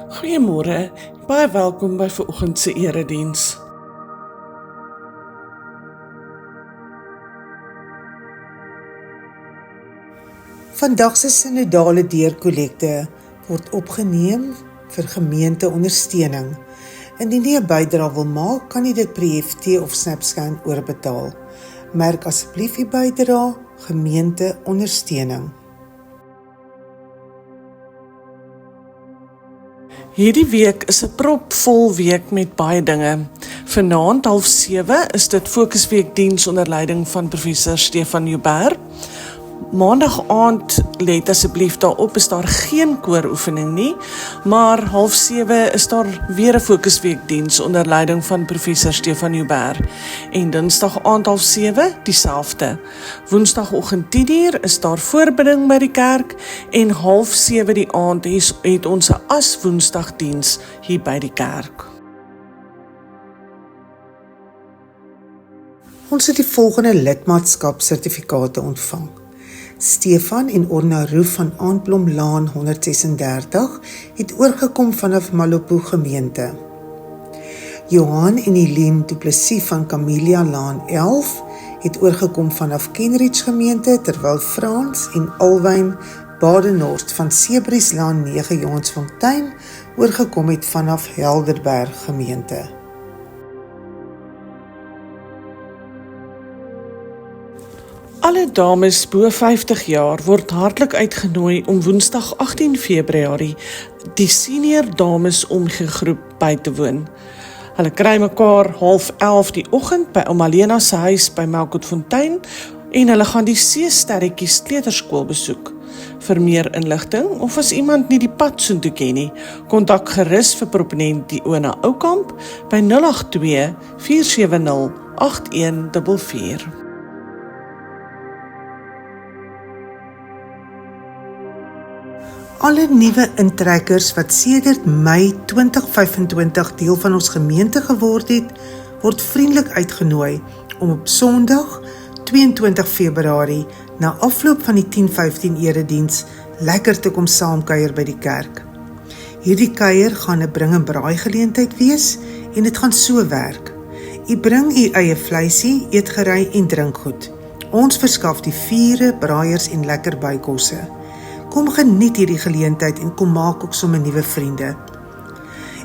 Goeiemôre, baie welkom by vanoggend se erediens. Vandag se sinodale deurkollekte word opgeneem vir gemeenteondersteuning. Indien jy 'n bydrae wil maak, kan jy dit per EFT of SnapScan oorbetaal. Merk asseblief u bydrae gemeenteondersteuning. Hierdie week is 'n propvol week met baie dinge. Vanaand 6:30 is dit fokusweekdiens onder leiding van professor Stefan Joubert. Maandag aand, let asseblief daarop, is daar geen kooroefening nie, maar 6:30 is daar weer 'n fokusweekdiens onder leiding van professor Stefan Joubert. En Dinsdag aand 6:30 dieselfde. Woensdagoggend 10:00 is daar voorbidding by die kerk en 6:30 die aand het ons 'n as Woensdagdiens hier by die kerk. Ons het die volgende lidmaatskapsertifikate ontvang. Stefan en Orna Roef van Aandblomlaan 136 het oorgekom vanaf Malopo gemeente. Johan en Eileen Du Plessis van Camellia Laan 11 het oorgekom vanaf Kenridge gemeente, terwyl Frans en Alwyn Badenhorst van Seebrieslaan 9 Jonsfontein oorgekom het vanaf Helderberg gemeente. Alle dames bo 50 jaar word hartlik uitgenooi om Woensdag 18 Februarie die senior dames omgegroep by te woon. Hulle kry mekaar 10:30 die oggend by ouma Lena se huis by Melkotfontein en hulle gaan die Seesterretjies kleuterskool besoek. Vir meer inligting of as iemand nie die pad soontoe ken nie, kontak gerus vir proponent Diona Oukamp by 082 470 8144. Alle nuwe intrekkers wat sedert Mei 2025 deel van ons gemeente geword het, word vriendelik uitgenooi om op Sondag 22 Februarie na afloop van die 10:15 erediens lekker te kom saamkuier by die kerk. Hierdie kuier gaan 'n bring en braai geleentheid wees en dit gaan so werk. U bring u eie vleisie, eetgerei en drinkgoed. Ons verskaf die vure, braaiers en lekker bykosse. Kom geniet hierdie geleentheid en kom maak ook sommer nuwe vriende.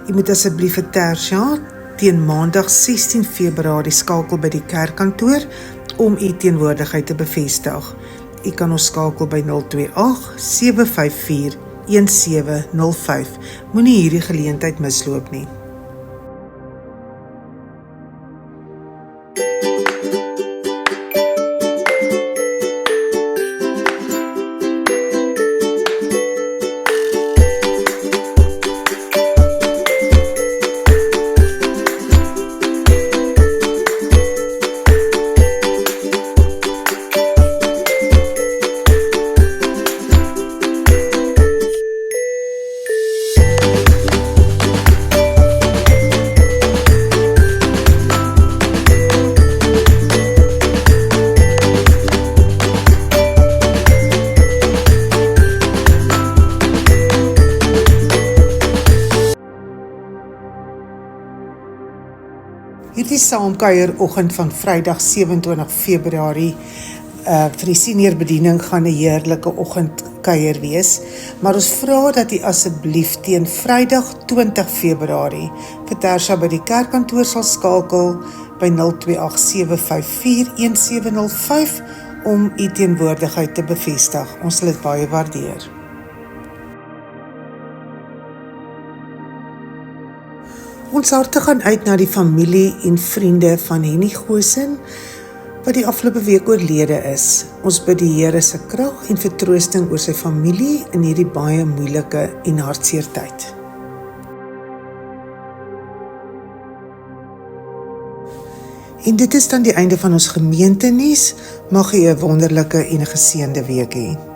U moet asseblief vir Tersia teen Maandag 16 Februarie skakel by die kerkkantoor om u teenwoordigheid te bevestig. U kan ons skakel by 028 754 1705. Moenie hierdie geleentheid misloop nie. Hierdie saamkuieroggend van Vrydag 27 Februarie vir die senior bediening gaan 'n heerlike oggendkuier wees, maar ons vra dat u asseblief teen Vrydag 20 Februarie vir Tersia by die kerkkantoor sal skakel by 028 754 1705 om u teenwoordigheid te bevestig. Ons sal dit baie waardeer. Ons harte gaan uit na die familie en vriende van Henny Goosen, wat die afgelope week oorlede is. Ons bid die Here se krag en vertroosting oor sy familie in hierdie baie moeilike en hartseer tyd. En dit is dan die einde van ons gemeentenuus. Mag u 'n wonderlike en 'n geseënde week hê.